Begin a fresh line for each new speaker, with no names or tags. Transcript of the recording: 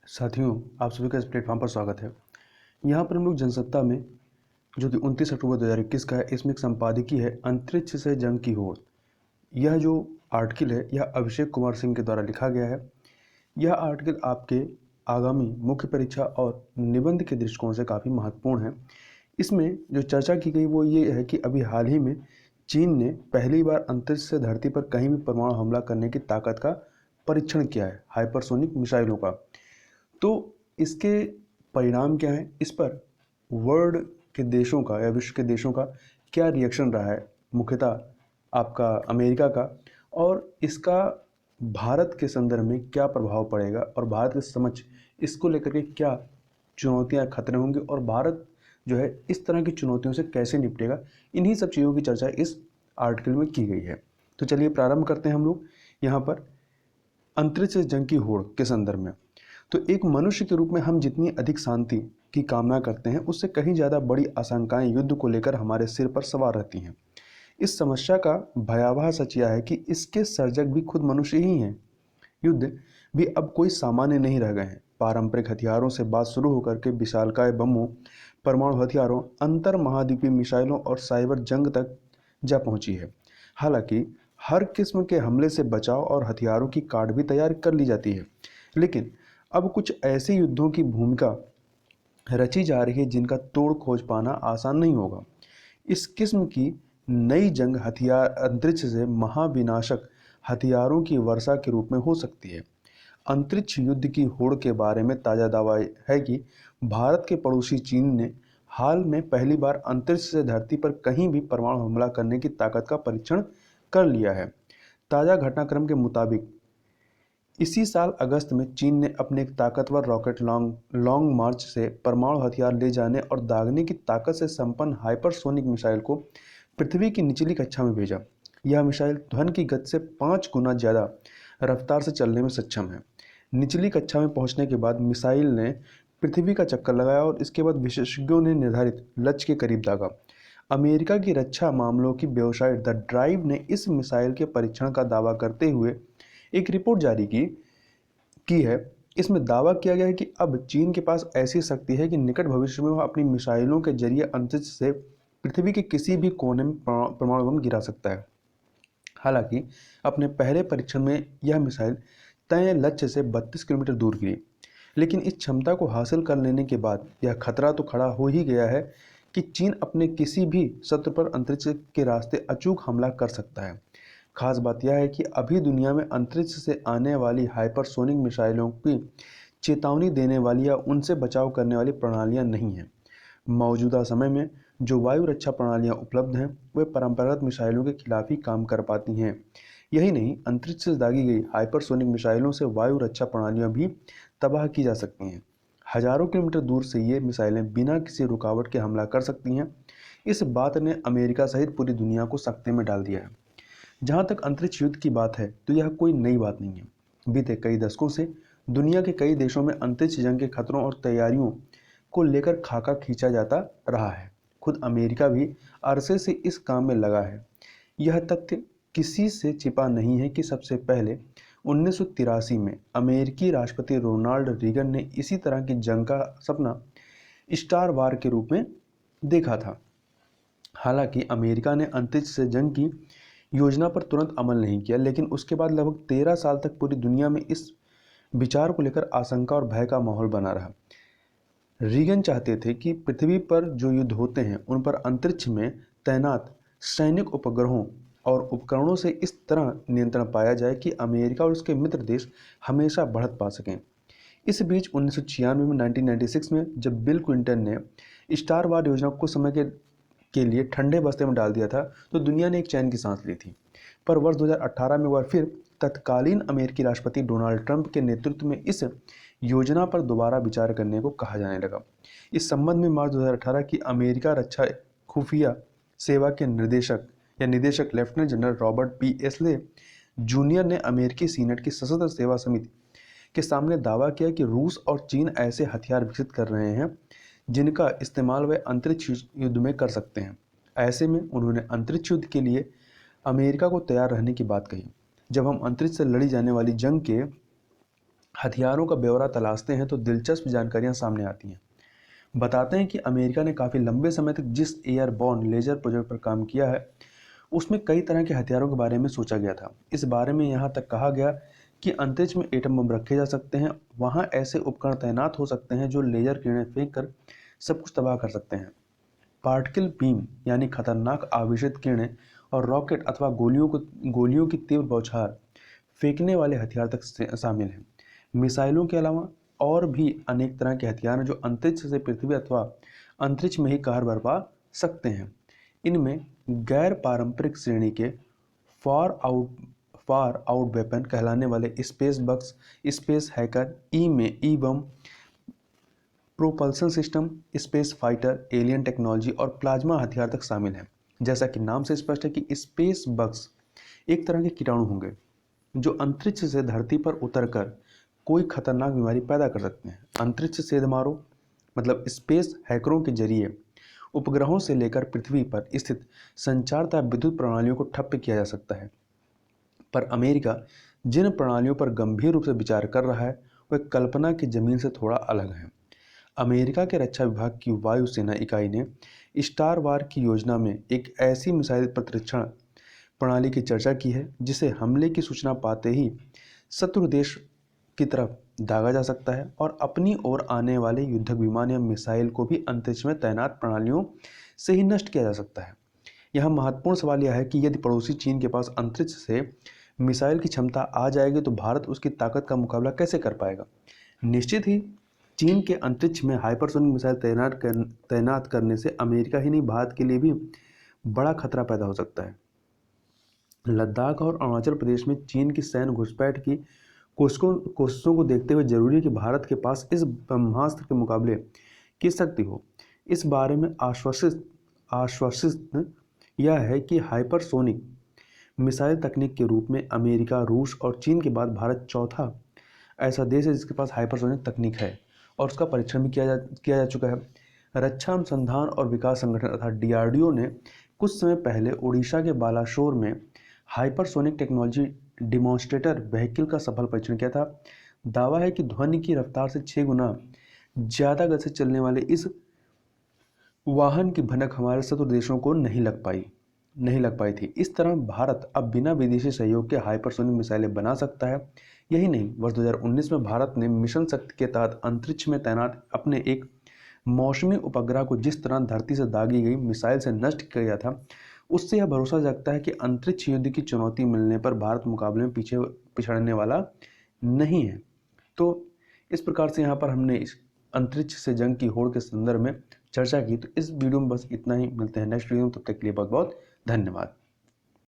साथियों, आप सभी का इस प्लेटफॉर्म पर स्वागत है। यहाँ पर हम लोग जनसत्ता में जो कि 29 अक्टूबर 2021 का है, इसमें एक संपादकीय है अंतरिक्ष से जंग की होड़। यह जो आर्टिकल है यह अभिषेक कुमार सिंह के द्वारा लिखा गया है। यह आर्टिकल आपके आगामी मुख्य परीक्षा और निबंध के दृष्टिकोण से काफ़ी महत्वपूर्ण है। इसमें जो चर्चा की गई वो ये है कि अभी हाल ही में चीन ने पहली बार अंतरिक्ष से धरती पर कहीं भी परमाणु हमला करने की ताकत का परीक्षण किया है, हाइपरसोनिक मिसाइलों का। तो इसके परिणाम क्या हैं, इस पर वर्ल्ड के देशों का या विश्व के देशों का क्या रिएक्शन रहा है, मुख्यतः आपका अमेरिका का, और इसका भारत के संदर्भ में क्या प्रभाव पड़ेगा और भारत के समझ इसको लेकर के क्या चुनौतियां खतरे होंगे और भारत जो है इस तरह की चुनौतियों से कैसे निपटेगा, इन्हीं सब चीज़ों की चर्चा इस आर्टिकल में की गई है। तो चलिए प्रारंभ करते हैं हम लोग यहाँ पर अंतरिक्ष जंग की होड़ के संदर्भ में। तो एक मनुष्य के रूप में हम जितनी अधिक शांति की कामना करते हैं उससे कहीं ज़्यादा बड़ी आशंकाएं युद्ध को लेकर हमारे सिर पर सवार रहती हैं। इस समस्या का भयावह सच यह है कि इसके सर्जक भी खुद मनुष्य ही हैं। युद्ध भी अब कोई सामान्य नहीं रह गए हैं। पारंपरिक हथियारों से बात शुरू होकर के विशालकाय बमों, परमाणु हथियारों, अंतर महाद्वीपीय मिसाइलों और साइबर जंग तक जा पहुंची है। हालांकि हर किस्म के हमले से बचाव और हथियारों की कार्ड भी तैयार कर ली जाती है, लेकिन अब कुछ ऐसे युद्धों की भूमिका रची जा रही है जिनका तोड़ खोज पाना आसान नहीं होगा। इस किस्म की नई जंग हथियार अंतरिक्ष से महाविनाशक हथियारों की वर्षा के रूप में हो सकती है। अंतरिक्ष युद्ध की होड़ के बारे में ताज़ा दावा है कि भारत के पड़ोसी चीन ने हाल में पहली बार अंतरिक्ष से धरती पर कहीं भी परमाणु हमला करने की ताकत का परीक्षण कर लिया है। ताज़ा घटनाक्रम के मुताबिक इसी साल अगस्त में चीन ने अपने एक ताकतवर रॉकेट लॉन्ग मार्च से परमाणु हथियार ले जाने और दागने की ताकत से संपन्न हाइपरसोनिक मिसाइल को पृथ्वी की निचली कक्षा में भेजा। यह मिसाइल ध्वनि की गति से 5 गुना ज़्यादा रफ्तार से चलने में सक्षम है। निचली कक्षा में पहुंचने के बाद मिसाइल ने पृथ्वी का चक्कर लगाया और इसके बाद विशेषज्ञों ने निर्धारित लक्ष्य के करीब दागा। अमेरिका की रक्षा मामलों की वेबसाइट द ड्राइव ने इस मिसाइल के परीक्षण का दावा करते हुए एक रिपोर्ट जारी की है। इसमें दावा किया गया है कि अब चीन के पास ऐसी शक्ति है कि निकट भविष्य में वह अपनी मिसाइलों के जरिए अंतरिक्ष से पृथ्वी के किसी भी कोने में परमाणु बम गिरा सकता है। हालांकि अपने पहले परीक्षण में यह मिसाइल तय लक्ष्य से 32 किलोमीटर दूर गिरी, लेकिन इस क्षमता को हासिल कर लेने के बाद यह खतरा तो खड़ा हो ही गया है कि चीन अपने किसी भी शत्रु पर अंतरिक्ष के रास्ते अचूक हमला कर सकता है। खास बात यह है कि अभी दुनिया में अंतरिक्ष से आने वाली हाइपरसोनिक मिसाइलों की चेतावनी देने वाली या उनसे बचाव करने वाली प्रणालियां नहीं हैं। मौजूदा समय में जो वायु रक्षा प्रणालियां उपलब्ध हैं वे परंपरागत मिसाइलों के खिलाफ ही काम कर पाती हैं। यही नहीं, अंतरिक्ष से दागी गई हाइपरसोनिक मिसाइलों से वायु रक्षा प्रणालियां भी तबाह की जा सकती हैं। हजारों किलोमीटर दूर से ये मिसाइलें बिना किसी रुकावट के हमला कर सकती हैं। इस बात ने अमेरिका सहित पूरी दुनिया को सकते में डाल दिया है। जहाँ तक अंतरिक्ष युद्ध की बात है तो यह कोई नई बात नहीं है। बीते कई दशकों से दुनिया के कई देशों में अंतरिक्ष जंग के खतरों और तैयारियों को लेकर खाका खींचा जाता रहा है। खुद अमेरिका भी अरसे से इस काम में लगा है। यह तथ्य किसी से छिपा नहीं है कि सबसे पहले 1983 में अमेरिकी राष्ट्रपति रोनाल्ड रीगन ने इसी तरह की जंग का सपना स्टार वार के रूप में देखा था। हालांकि अमेरिका ने अंतरिक्ष से जंग की योजना पर तुरंत अमल नहीं किया, लेकिन उसके बाद लगभग 13 साल तक पूरी दुनिया में इस विचार को लेकर आशंका और भय का माहौल बना रहा। रीगन चाहते थे कि पृथ्वी पर जो युद्ध होते हैं उन पर अंतरिक्ष में तैनात सैनिक उपग्रहों और उपकरणों से इस तरह नियंत्रण पाया जाए कि अमेरिका और उसके मित्र देश हमेशा बढ़त पा सकें। इस बीच 1996 में 1996 में जब बिल क्लिंटन ने स्टार वार योजना को समय के लिए ठंडे बस्ते में डाल दिया था तो दुनिया ने एक चैन की सांस ली थी। पर वर्ष 2018 में वह फिर तत्कालीन अमेरिकी राष्ट्रपति डोनाल्ड ट्रंप के नेतृत्व में इस योजना पर दोबारा विचार करने को कहा जाने लगा। इस संबंध में मार्च 2018 की अमेरिका रक्षा खुफिया सेवा के निदेशक lieutenant general Robert P Astley junior ने अमेरिकी सीनेट की सशस्त्र सेवा समिति के सामने दावा किया कि रूस और चीन ऐसे हथियार विकसित कर रहे हैं जिनका इस्तेमाल वे अंतरिक्ष युद्ध में कर सकते हैं। ऐसे में उन्होंने अंतरिक्ष युद्ध के लिए अमेरिका को तैयार रहने की बात कही। जब हम अंतरिक्ष से लड़ी जाने वाली जंग के हथियारों का ब्यौरा तलाशते हैं तो दिलचस्प जानकारियां सामने आती हैं। बताते हैं कि अमेरिका ने काफ़ी लंबे समय तक जिस एयरबॉर्न लेजर प्रोजेक्ट पर काम किया है उसमें कई तरह के हथियारों के बारे में सोचा गया था। इस बारे में यहाँ तक कहा गया कि अंतरिक्ष में एटम बम रखे जा सकते हैं, वहाँ ऐसे उपकरण तैनात हो सकते हैं जो लेजर किरणें फेंक कर सब कुछ तबाह कर सकते हैं। पार्टिकल बीम यानी खतरनाक आवेशित किरणें और रॉकेट अथवा गोलियों की तीव्र बौछार फेंकने वाले हथियार तक शामिल हैं। मिसाइलों के अलावा और भी अनेक तरह के हथियार हैं जो अंतरिक्ष से पृथ्वी अथवा अंतरिक्ष में ही कहर बरपा सकते हैं। इनमें गैर पारंपरिक श्रेणी के फार आउट वेपन कहलाने वाले space bugs, space hacker, E bomb, propulsion system, space fighter, alien technology और प्लाज्मा हथियार तक शामिल हैं। जैसा कि नाम से स्पष्ट है कि स्पेस बग्स एक तरह के कीटाणु होंगे जो अंतरिक्ष से धरती पर उतरकर कोई खतरनाक बीमारी पैदा कर सकते हैं। अंतरिक्ष सेधमारों मतलब स्पेस हैकरों के जरिए उपग्रहों से लेकर पृथ्वी पर स्थित संचार तथा विद्युत प्रणालियों को ठप्प किया जा सकता है। पर अमेरिका जिन प्रणालियों पर गंभीर रूप से विचार कर रहा है वह कल्पना की जमीन से थोड़ा अलग है। अमेरिका के रक्षा विभाग की वायुसेना इकाई ने स्टार वार की योजना में एक ऐसी मिसाइल प्रतिरक्षण प्रणाली की चर्चा की है जिसे हमले की सूचना पाते ही शत्रु देश की तरफ दागा जा सकता है और अपनी ओर आने वाले युद्धक विमान या मिसाइल को भी अंतरिक्ष में तैनात प्रणालियों से ही नष्ट किया जा सकता है। यह महत्वपूर्ण सवाल यह है कि यदि पड़ोसी चीन के पास अंतरिक्ष से मिसाइल की क्षमता आ जाएगी तो भारत उसकी ताकत का मुकाबला कैसे कर पाएगा। निश्चित ही चीन के अंतरिक्ष में हाइपरसोनिक मिसाइल तैनात करने से अमेरिका ही नहीं भारत के लिए भी बड़ा खतरा पैदा हो सकता है। लद्दाख और अरुणाचल प्रदेश में चीन की सैन्य घुसपैठ की कोशिशों को देखते हुए जरूरी है कि भारत के पास इस ब्रह्मास्त्र के मुकाबले की शक्ति हो। इस बारे में आश्वस्त यह है कि हाइपरसोनिक मिसाइल तकनीक के रूप में अमेरिका, रूस और चीन के बाद भारत चौथा ऐसा देश है जिसके पास हाइपरसोनिक तकनीक है और उसका परीक्षण भी किया जा चुका है। रक्षा अनुसंधान और विकास संगठन अर्थात DRDO ने कुछ समय पहले उड़ीसा के बालासोर में हाइपरसोनिक टेक्नोलॉजी डिमॉन्स्ट्रेटर व्हीकल का सफल परीक्षण किया था। दावा है कि ध्वनि की रफ्तार से 6 गुना ज़्यादा गति से चलने वाले इस वाहन की भनक हमारे शत्रु देशों को नहीं लग पाई थी। इस तरह भारत अब बिना विदेशी सहयोग के हाइपरसोनिक मिसाइलें बना सकता है। यही नहीं, वर्ष 2019 में भारत ने मिशन शक्ति के तहत अंतरिक्ष में तैनात अपने एक मौसमी उपग्रह को जिस तरह धरती से दागी गई मिसाइल से नष्ट किया गया था, उससे यह भरोसा जगता है कि अंतरिक्ष युद्ध की चुनौती मिलने पर भारत मुकाबले में पिछड़ने वाला नहीं है। तो इस प्रकार से यहाँ पर हमने इस अंतरिक्ष से जंग की होड़ के संदर्भ में चर्चा की। तो इस वीडियो में बस इतना ही। मिलते हैं नेक्स्ट वीडियो में, तब तक के लिए बहुत बहुत धन्यवाद।